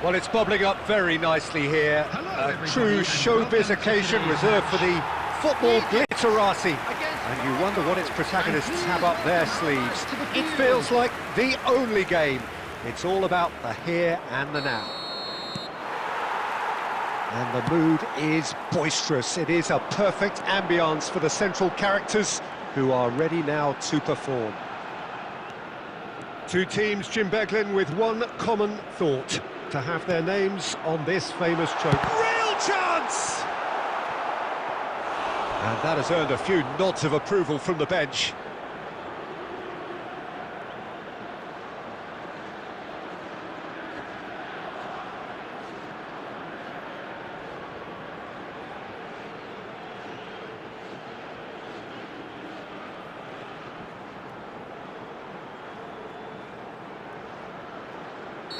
Well, it's bubbling up very nicely here. A true showbiz occasion reserved for the football glitterati. And you wonder what its protagonists have up their sleeves. It feels like the only game. It's all about the here and the now. And the mood is boisterous. It is a perfect ambience for the central characters who are ready now to perform. Two teams, Jim Beglin, with one common thought: to have their names on this famous trophy. Real chance! And that has earned a few nods of approval from the bench.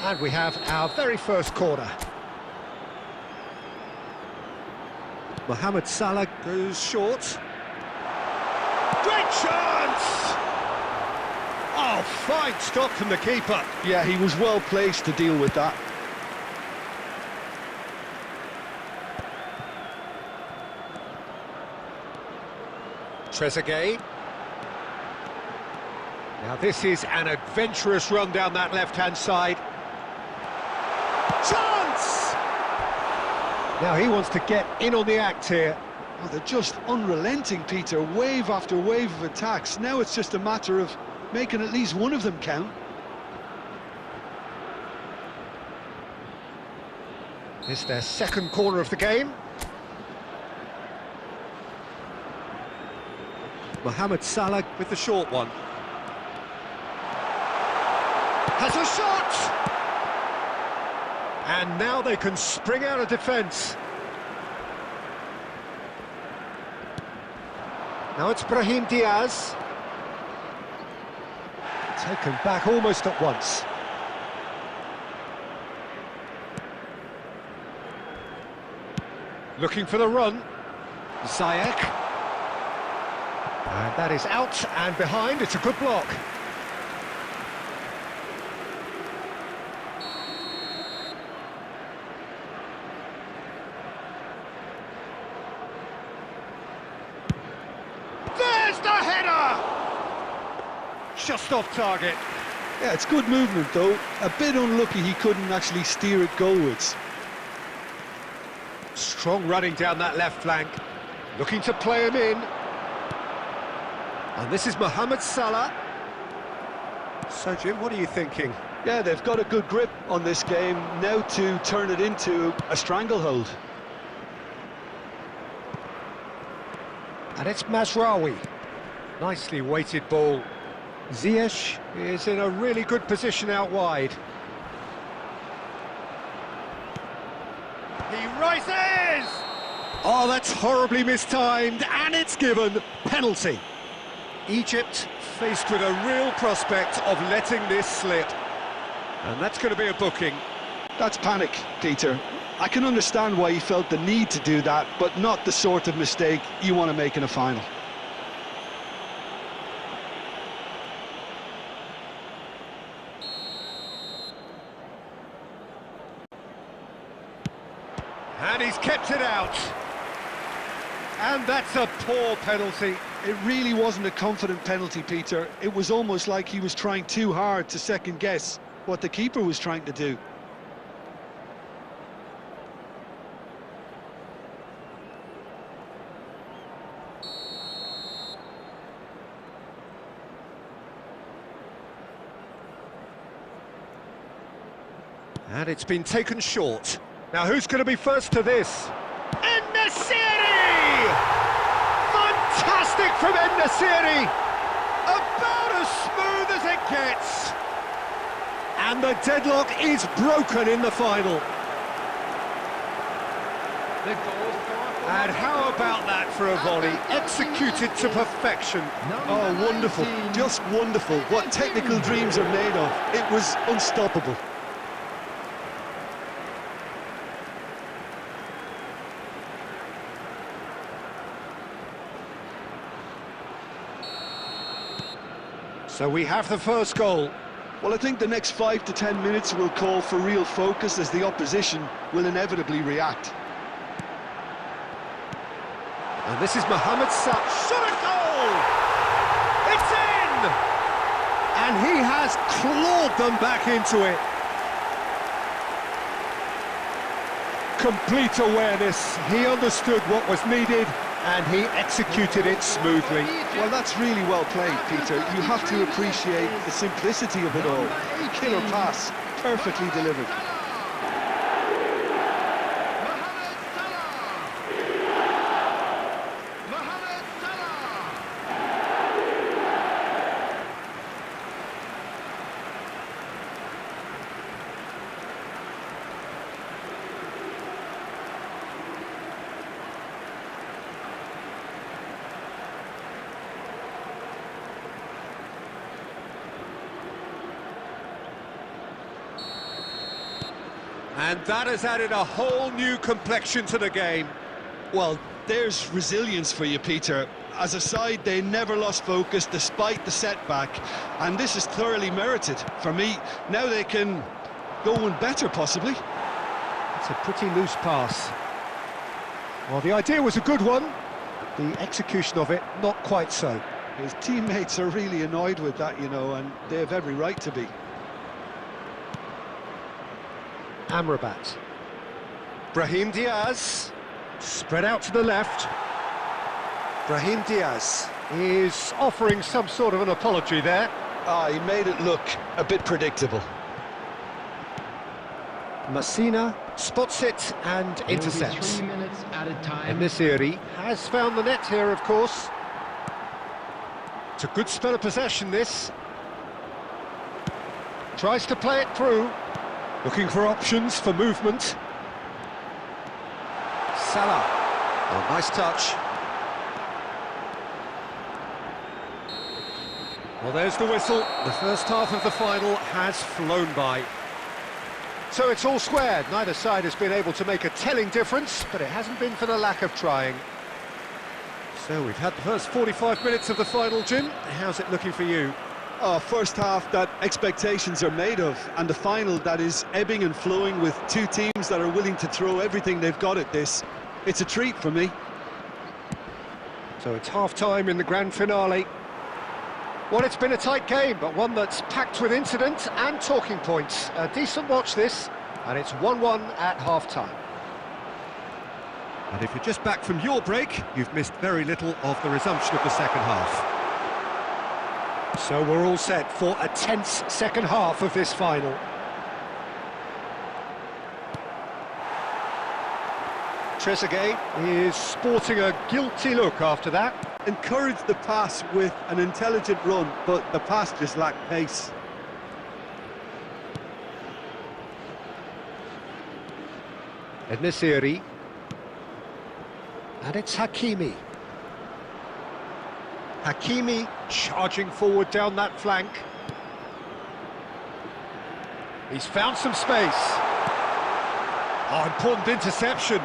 And we have our very first corner. Mohamed Salah goes short. Great chance! Oh, fine stop from the keeper. Yeah, he was well placed to deal with that. Trezeguet. Now this is an adventurous run down that left-hand side. Chance! Now he wants to get in on the act here. Oh, they're just unrelenting, Peter. Wave after wave of attacks. Now it's just a matter of making at least one of them count. It's their second corner of the game. Mohamed Salah with the short one. Has a shot! And now they can spring out of defence. Now it's Brahim Diaz. Taken back almost at once. Looking for the run. Ziyech. And that is out and behind. It's a good block. There's the header! Just off target. Yeah, it's good movement, though. A bit unlucky he couldn't actually steer it goalwards. Strong running down that left flank. Looking to play him in. And this is Mohamed Salah. So, Jim, what are you thinking? Yeah, they've got a good grip on this game, now to turn it into a stranglehold. And it's Mazraoui. Nicely weighted ball. Ziyech is in a really good position out wide. He rises! Oh, that's horribly mistimed, and it's given. Penalty. Egypt faced with a real prospect of letting this slip. And that's going to be a booking. That's panic, Peter. I can understand why he felt the need to do that, but not the sort of mistake you want to make in a final. And he's kept it out. And that's a poor penalty. It really wasn't a confident penalty, Peter. It was almost like he was trying too hard to second-guess what the keeper was trying to do. And it's been taken short. Now who's going to be first to this? En-Nesyri! Fantastic from En-Nesyri! About as smooth as it gets. And the deadlock is broken in the final. And how about that for a volley? Executed to perfection. Oh, wonderful. Just wonderful. What technical dreams are made of. It was unstoppable. So we have the first goal. Well, I think the next 5 to 10 minutes will call for real focus as the opposition will inevitably react. And this is Mohamed Salah. Shot at goal! It's in! And he has clawed them back into it. Complete awareness. He understood what was needed and he executed it smoothly. Well, that's really well played, Peter. You have to appreciate the simplicity of it all. Killer pass, perfectly delivered. And that has added a whole new complexion to the game. Well, there's resilience for you, Peter. As a side, they never lost focus despite the setback, and this is thoroughly merited. For me, now they can go one better, possibly. It's a pretty loose pass. Well, the idea was a good one. The execution of it, not quite so. His teammates are really annoyed with that, you know, and they have every right to be. Amrabat. Brahim Diaz. Spread out to the left. Brahim Diaz is offering some sort of an apology there. He made it look a bit predictable. Messina spots it and intercepts. 3 minutes at a time. And Nisiri has found the net here, of course. It's a good spell of possession, this. Tries to play it through. Looking for options for movement. Salah. Oh, nice touch. Well, there's the whistle. The first half of the final has flown by. So it's all squared. Neither side has been able to make a telling difference, but it hasn't been for the lack of trying. So we've had the first 45 minutes of the final, Jim. How's it looking for you? First half that expectations are made of, and the final that is ebbing and flowing with two teams that are willing to throw everything they've got at this. It's a treat for me. So it's half-time in the grand finale. Well, it's been a tight game, but one that's packed with incident and talking points. A decent watch, this, and it's 1-1 at half-time. And if you're just back from your break, you've missed very little of the resumption of the second half. So we're all set for a tense second half of this final. Trezeguet is sporting a guilty look after that. Encouraged the pass with an intelligent run, but the pass just lacked pace. Nisiri. And it's Hakimi. Hakimi charging forward down that flank. He's found some space. Oh, important interception.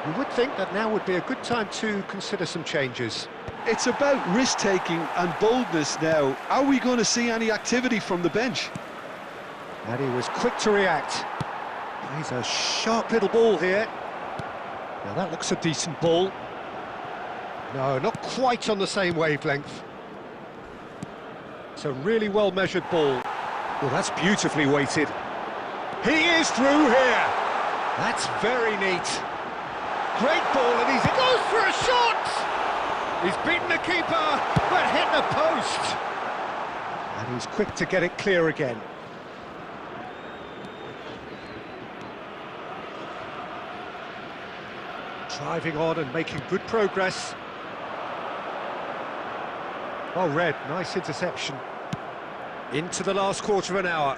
You would think that now would be a good time to consider some changes. It's about risk-taking and boldness now. Are we going to see any activity from the bench? And he was quick to react. Plays a sharp little ball here. Now that looks a decent ball. No, not quite on the same wavelength. It's a really well-measured ball. Well, that's beautifully weighted. He is through here. That's very neat. Great ball, and he goes for a shot! He's beaten the keeper, but hit the post. And he's quick to get it clear again. Driving on and making good progress. Oh, Red, nice interception. Into the last quarter of an hour.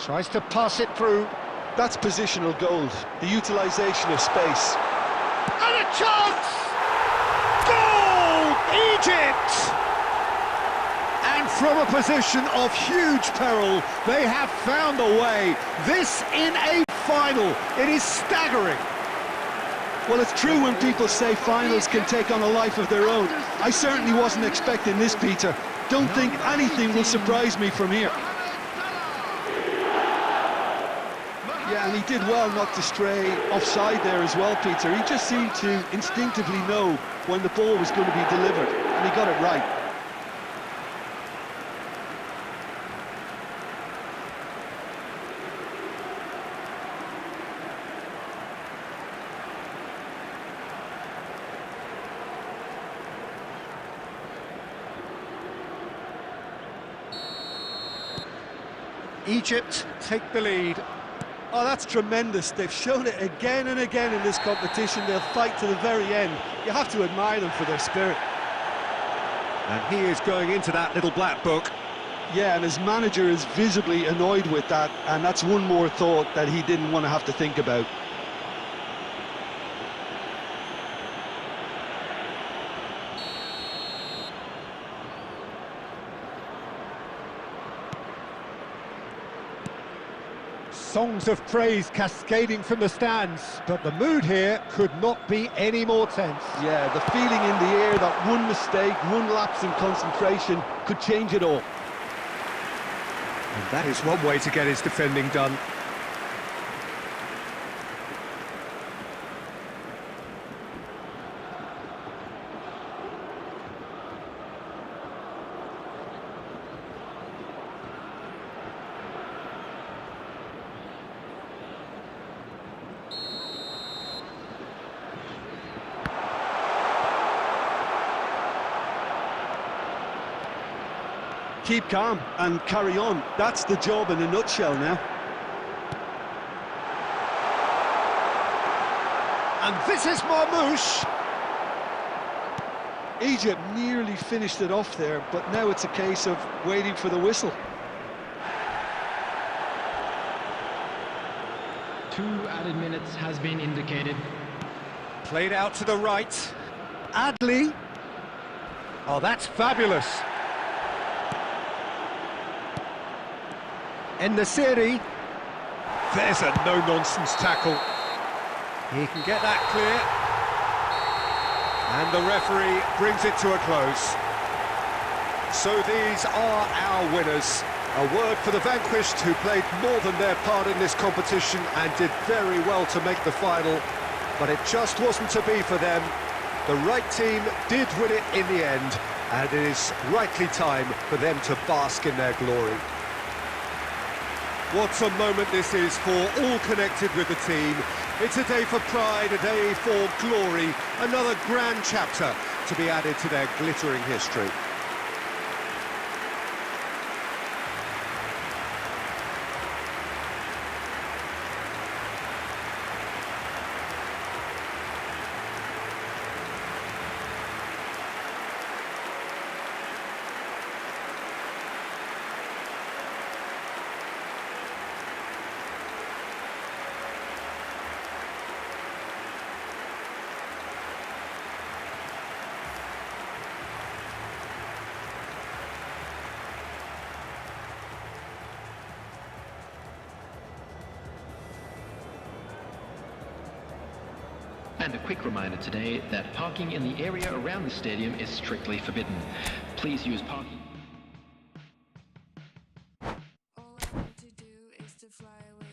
Tries to pass it through. That's positional gold, the utilisation of space. And a chance! Goal! Egypt! And from a position of huge peril, they have found a way. This in a final. It is staggering. Well, it's true when people say finals can take on a life of their own. I certainly wasn't expecting this, Peter. Don't think anything will surprise me from here. Yeah, and he did well not to stray offside there as well, Peter. He just seemed to instinctively know when the ball was going to be delivered, and he got it right. Egypt take the lead. Oh, that's tremendous. They've shown it again and again in this competition. They'll fight to the very end. You have to admire them for their spirit. And he is going into that little black book. Yeah, and his manager is visibly annoyed with that, and that's one more thought that he didn't want to have to think about. Songs of praise cascading from the stands, but the mood here could not be any more tense. Yeah, the feeling in the air that one mistake, one lapse in concentration could change it all. And that is one way to get his defending done. Keep calm and carry on. That's the job in a nutshell now. And this is Marmouche. Egypt nearly finished it off there, but now it's a case of waiting for the whistle. 2 added minutes has been indicated. Played out to the right. Adli. Oh, that's fabulous. En-Nesyri. There's a no-nonsense tackle. He can get that clear. And the referee brings it to a close. So these are our winners. A word for the vanquished, who played more than their part in this competition and did very well to make the final. But it just wasn't to be for them. The right team did win it in the end, and it is rightly time for them to bask in their glory. What a moment this is for all connected with the team. It's a day for pride, a day for glory, another grand chapter to be added to their glittering history. And a quick reminder today that parking in the area around the stadium is strictly forbidden. Please use parking. All I want to do is to fly away.